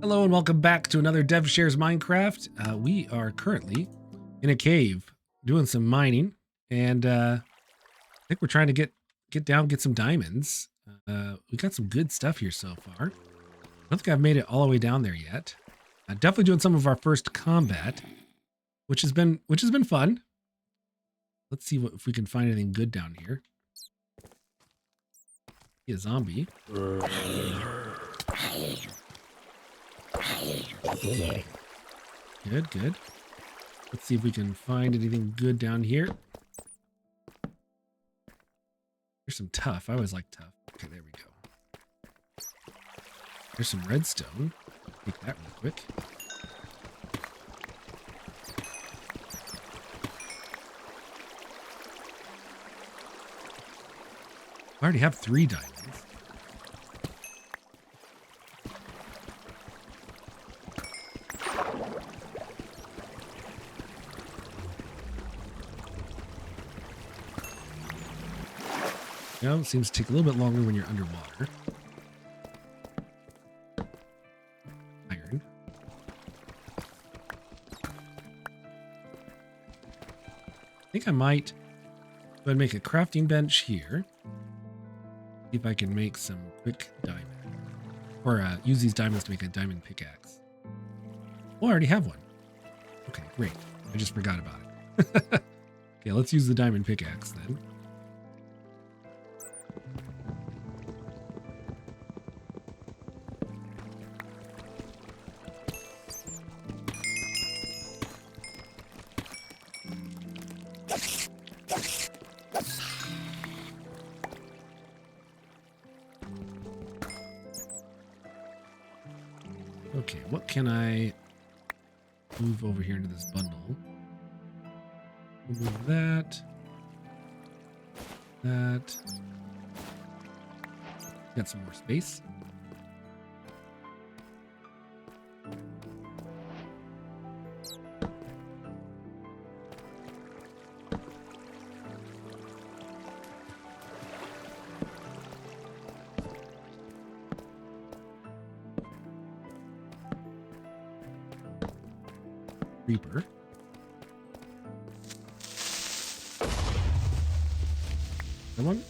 Hello and welcome back to another Dev Shares Minecraft. We are currently in a cave doing some mining, and I think we're trying to get some diamonds. We got some good stuff here so far. I don't think I've made it all the way down there yet. Definitely doing some of our first combat, which has been fun. Let's see if we can find anything good down here. See a zombie. Good, good. Let's see if we can find anything good down here. There's some tough. I always like tough. Okay, there we go. There's some redstone. Take that real quick. I already have 3 diamonds. You know, it seems to take a little bit longer when you're underwater. Iron. I think I might go ahead and make a crafting bench here. See if I can make some quick diamond. Or use these diamonds to make a diamond pickaxe. Oh, I already have one. Okay, great. I just forgot about it. Okay, let's use the diamond pickaxe then. Okay, what can I move over here into this bundle? We'll move that. That. Got some more space. Reaper. Come on.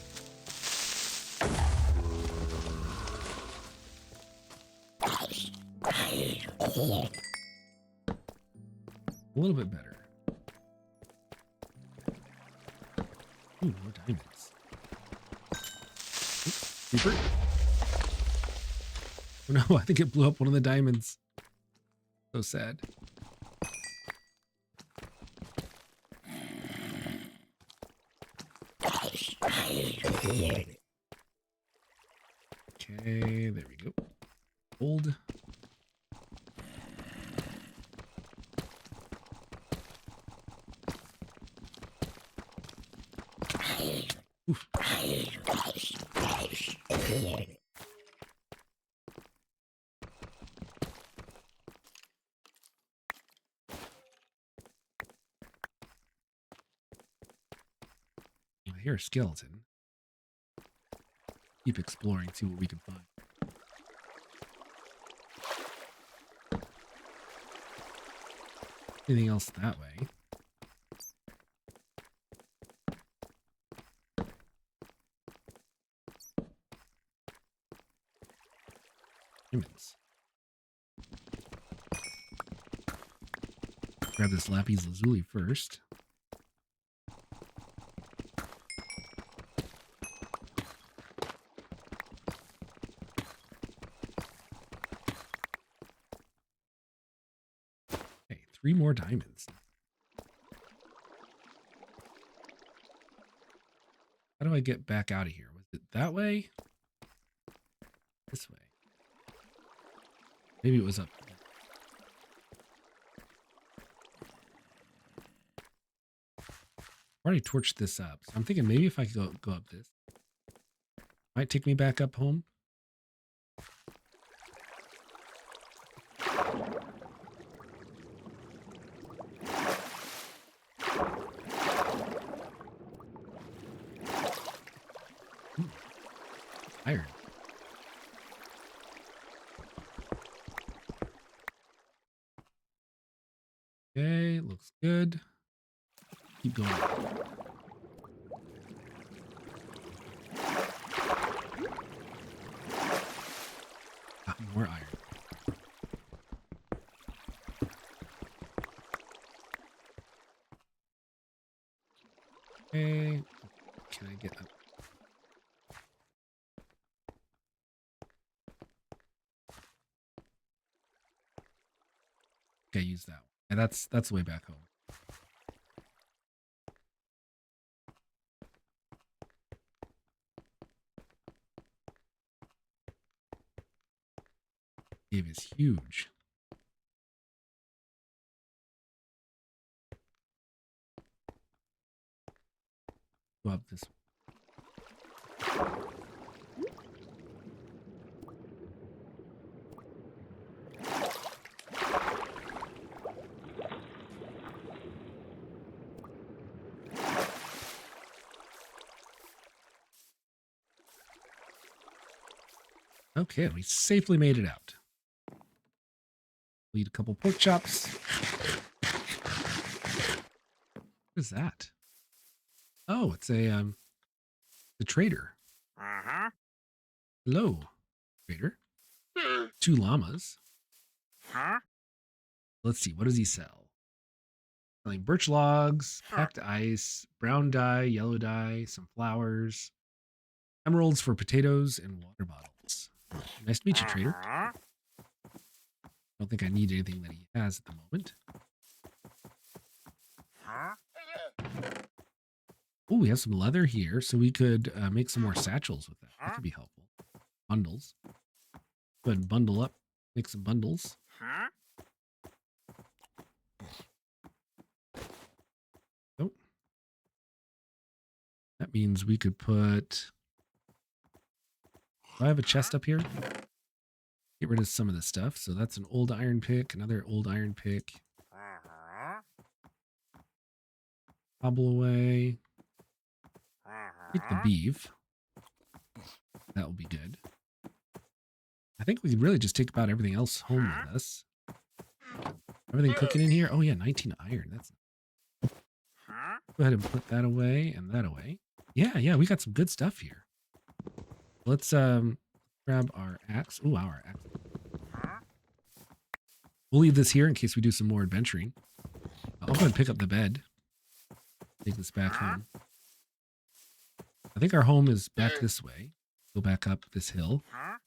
A little bit better. Ooh, more diamonds. Ooh, Reaper. Oh no, I think it blew up one of the diamonds. So sad. Okay, there we go. Gold. Oof. I hear a skeleton. Keep exploring, see what we can find. Anything else that way? Diamonds. Grab this lapis lazuli first. Okay, 3 more diamonds. How do I get back out of here? Was it that way? This way. Maybe it was up. I've already torched this up, so I'm thinking maybe if I could go up this, might take me back up home. Ooh, iron. Okay, looks good. Keep going. Ah, more iron. Okay. Can I get up? Okay, use that one. And that's the way back home. Cave is huge. Go up this. Okay, we safely made it out. We'll eat a couple pork chops. What is that? Oh, it's a the trader. Uh-huh. Hello, trader. 2 llamas. Huh? Let's see, what does he sell? Selling birch logs, Huh. packed ice, brown dye, yellow dye, some flowers, emeralds for potatoes, and water bottles. Nice to meet you, trader. Uh-huh. Don't think I need anything that he has at the moment. Huh? Oh, we have some leather here, so we could make some more satchels with that. That could be helpful. Bundles. Go ahead and bundle up. Make some bundles. Huh? Oh. That means we could put... Do I have a chest up here? Get rid of some of the stuff. So that's an old iron pick, another old iron pick. Uh-huh. Hobble away. Take the Uh-huh. beef. That will be good. I think we could really just take about everything else home with us. Everything cooking in here? Oh yeah, 19 iron. That's... Huh? Go ahead and put that away and that away. Yeah, we got some good stuff here. Let's grab our axe. Oh, our axe. Huh? We'll leave this here in case we do some more adventuring. I'll go ahead and pick up the bed. Take this back home. I think our home is back this way. Go back up this hill. Huh?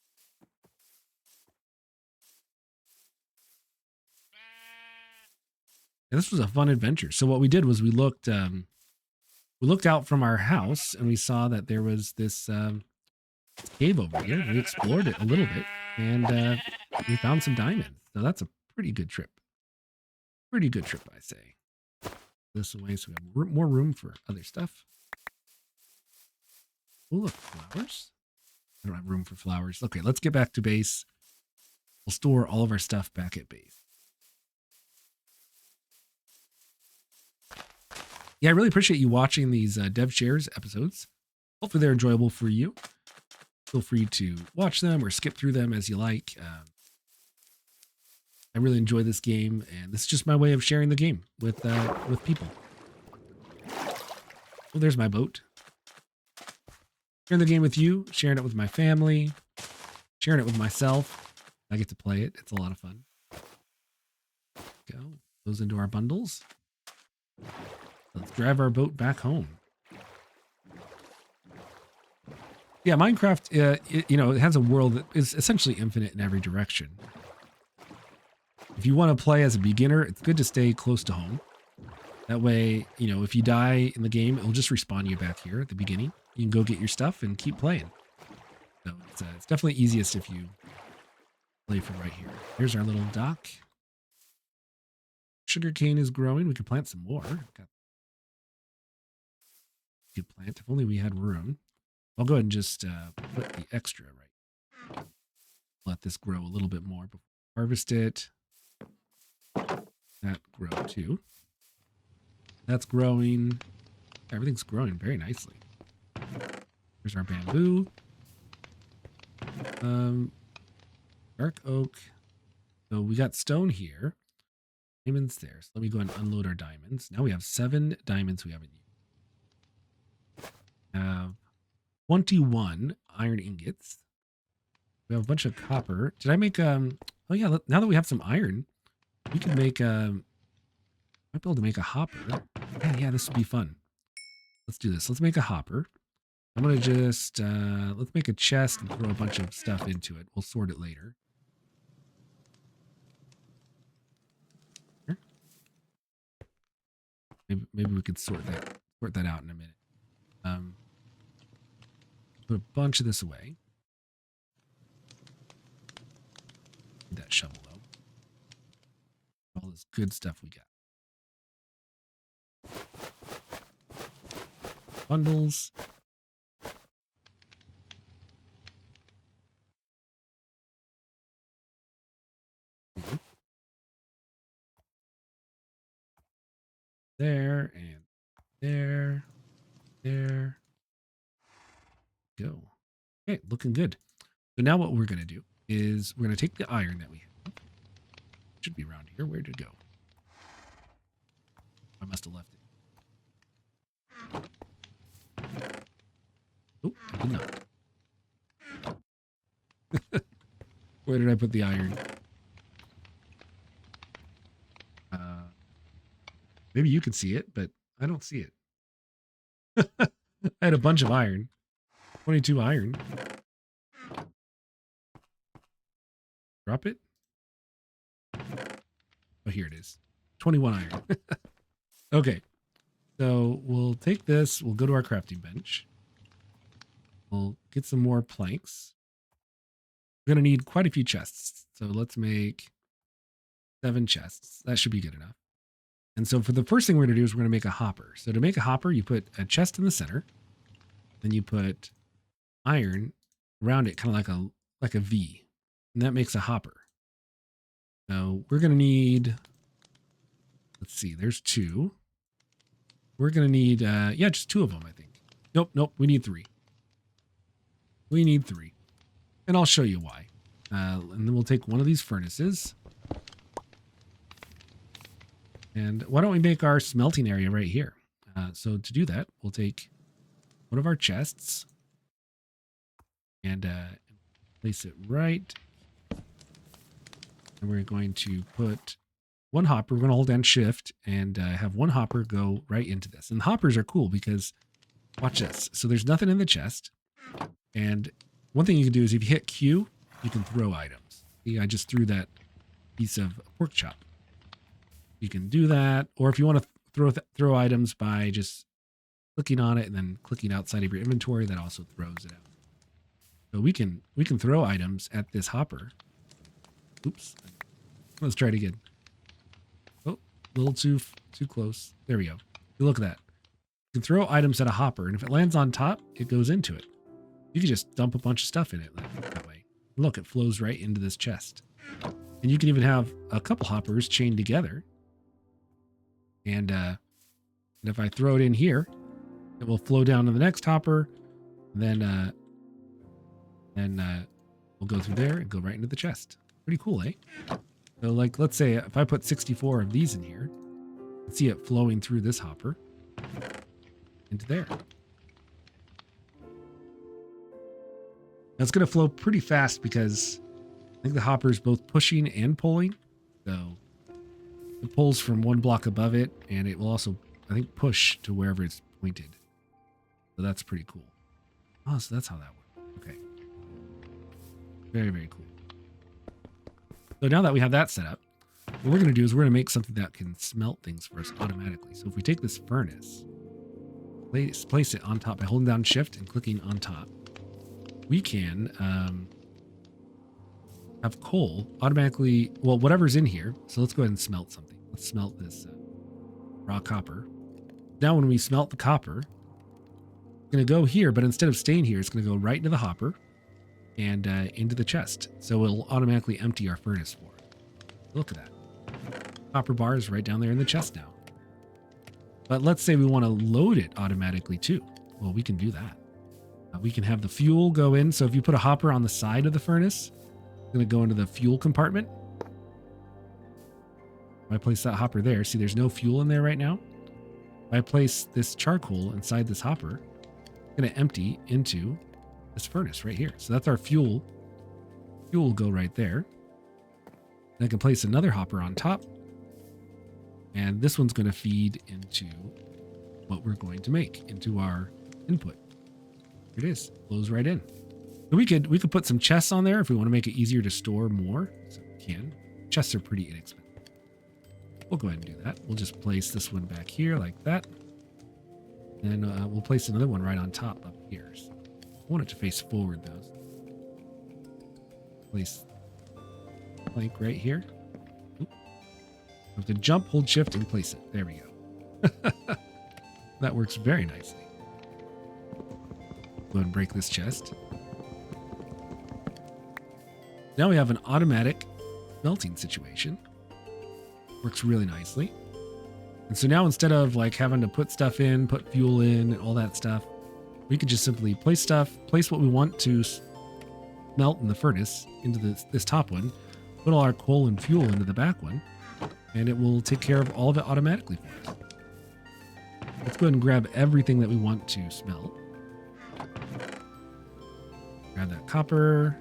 And this was a fun adventure. So what we did was we looked out from our house and we saw that there was this cave over here. We explored it a little bit and we found some diamonds. So that's a pretty good trip. Pretty good trip, I say. This way so we have more room for other stuff. Oh, look, flowers. I don't have room for flowers. Okay, let's get back to base. We'll store all of our stuff back at base. Yeah, I really appreciate you watching these Dev Shares episodes. Hopefully they're enjoyable for you. Feel free to watch them or skip through them as you like. I really enjoy this game, and this is just my way of sharing the game with people. Well, there's my boat. Sharing the game with you, sharing it with my family, sharing it with myself. I get to play it. It's a lot of fun. Go. Goes into our bundles. Let's drive our boat back home. Yeah, Minecraft, it has a world that is essentially infinite in every direction. If you want to play as a beginner, it's good to stay close to home. That way, if you die in the game, it'll just respawn you back here at the beginning. You can go get your stuff and keep playing. So it's definitely easiest if you play from right here. Here's our little dock. Sugarcane is growing. We could plant some more. Could plant if only we had room. I'll go ahead and just put the extra right. Let this grow a little bit more before we harvest it. That grow too. That's growing. Everything's growing very nicely. Here's our bamboo. Dark oak. So we got stone here. Diamonds there. So let me go and unload our diamonds. Now we have 7 diamonds we haven't used. We have 21 iron ingots. We have a bunch of copper. Did I make oh yeah, now that we have some iron, we can make might be able to make a hopper. Yeah, this would be fun. Let's do this. Let's make a hopper. I'm gonna just let's make a chest and throw a bunch of stuff into it. We'll sort it later. Here. Maybe we could sort that out in a minute. Put a bunch of this away. Need that shovel though. All this good stuff we got. Bundles. There and there. Go. Okay, looking good. So now what we're going to do is we're going to take the iron that we have. Should be around here. Where did it go? I must have left it. Oh, I did not. Where did I put the iron? Maybe you can see it, but I don't see it. I had a bunch of iron. 22 iron. Drop it. Oh, here it is. 21 iron. Okay. So we'll take this. We'll go to our crafting bench. We'll get some more planks. We're going to need quite a few chests. So let's make 7 chests. That should be good enough. And so for the first thing we're going to do is we're going to make a hopper. So to make a hopper, you put a chest in the center. Then you put iron around it, kind of like a V. And that makes a hopper. So we're going to need, let's see, there's 2. We're going to need, yeah, just 2 of them, I think. Nope, we need 3. We need 3. And I'll show you why. And then we'll take one of these furnaces. And why don't we make our smelting area right here? So to do that, we'll take one of our chests and place it right. And we're going to put one hopper. We're going to hold down shift and have one hopper go right into this. And hoppers are cool because, watch this. So there's nothing in the chest. And one thing you can do is if you hit Q, you can throw items. See, I just threw that piece of pork chop. You can do that. Or if you want to throw items by just clicking on it and then clicking outside of your inventory, that also throws it out. So we can throw items at this hopper. Oops. Let's try it again. Oh, a little too close. There we go. Look at that. You can throw items at a hopper, and if it lands on top, it goes into it. You can just dump a bunch of stuff in it that way. Look, it flows right into this chest. And you can even have a couple hoppers chained together. And if I throw it in here, it will flow down to the next hopper. Then we'll go through there and go right into the chest. Pretty cool, eh? So like, let's say if I put 64 of these in here, you can see it flowing through this hopper into there. Now it's going to flow pretty fast because I think the hopper is both pushing and pulling. So it pulls from one block above it, and it will also, I think, push to wherever it's pointed. So that's pretty cool. Oh, so that's how that works. Okay. Very, very cool. So now that we have that set up, what we're going to do is we're going to make something that can smelt things for us automatically. So if we take this furnace, place it on top by holding down shift and clicking on top, we can have coal automatically, well, whatever's in here. So let's go ahead and smelt something. Let's smelt this raw copper. Now when we smelt the copper, it's going to go here, but instead of staying here, it's going to go right into the hopper and into the chest. So it'll automatically empty our furnace for it. Look at that. Copper bar is right down there in the chest now. But let's say we want to load it automatically too. Well, we can do that. We can have the fuel go in. So if you put a hopper on the side of the furnace, it's going to go into the fuel compartment. I place that hopper there, see there's no fuel in there right now. If I place this charcoal inside this hopper, it's going to empty into this furnace right here. So that's our fuel. Fuel will go right there. And I can place another hopper on top. And this one's going to feed into what we're going to make, into our input. Here it is. Flows right in. So we could put some chests on there if we want to make it easier to store more. So we can. Chests are pretty inexpensive. We'll go ahead and do that. We'll just place this one back here like that. And we'll place another one right on top up here. So I want it to face forward though. Place plank right here. Oop. I have to jump, hold shift, and place it. There we go. That works very nicely. Go ahead and break this chest. Now we have an automatic melting situation. Works really nicely. And so now instead of like having to put stuff in, put fuel in, and all that stuff, we could just simply place stuff, place what we want to melt in the furnace into this top one, put all our coal and fuel into the back one, and it will take care of all of it automatically for us. Let's go ahead and grab everything that we want to smelt. Grab that copper.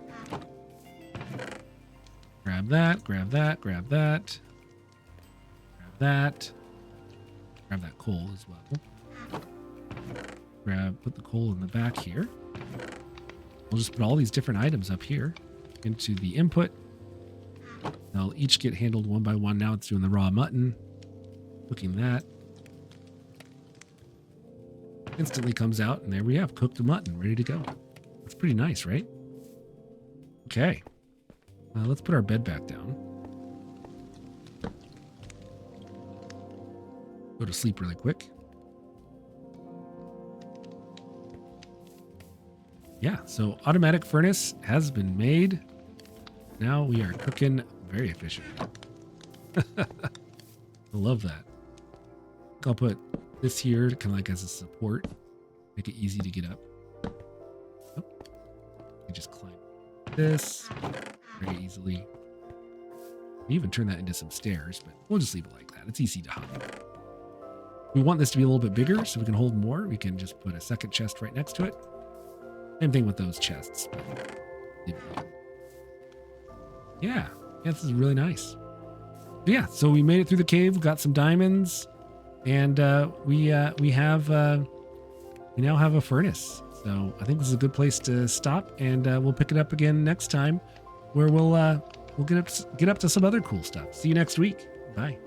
Grab that, grab that, grab that. Grab that. Grab that coal as well. Put the coal in the back here. We'll just put all these different items up here into the input. They'll each get handled one by one. Now it's doing the raw mutton. Cooking that. Instantly comes out, and there we have cooked mutton ready to go. That's pretty nice, right? Okay. Let's put our bed back down. Go to sleep really quick. Yeah, so automatic furnace has been made. Now we are cooking very efficiently. I love that. I'll put this here kind of like as a support. Make it easy to get up. Oh, you just climb this very easily. We even turn that into some stairs, but we'll just leave it like that. It's easy to hop. We want this to be a little bit bigger so we can hold more. We can just put a second chest right next to it. Same thing with those chests. But leave it alone. Yeah, this is really nice. Yeah, so we made it through the cave. Got some diamonds, and we now have a furnace. So I think this is a good place to stop, and we'll pick it up again next time, where we'll get up to some other cool stuff. See you next week. Bye.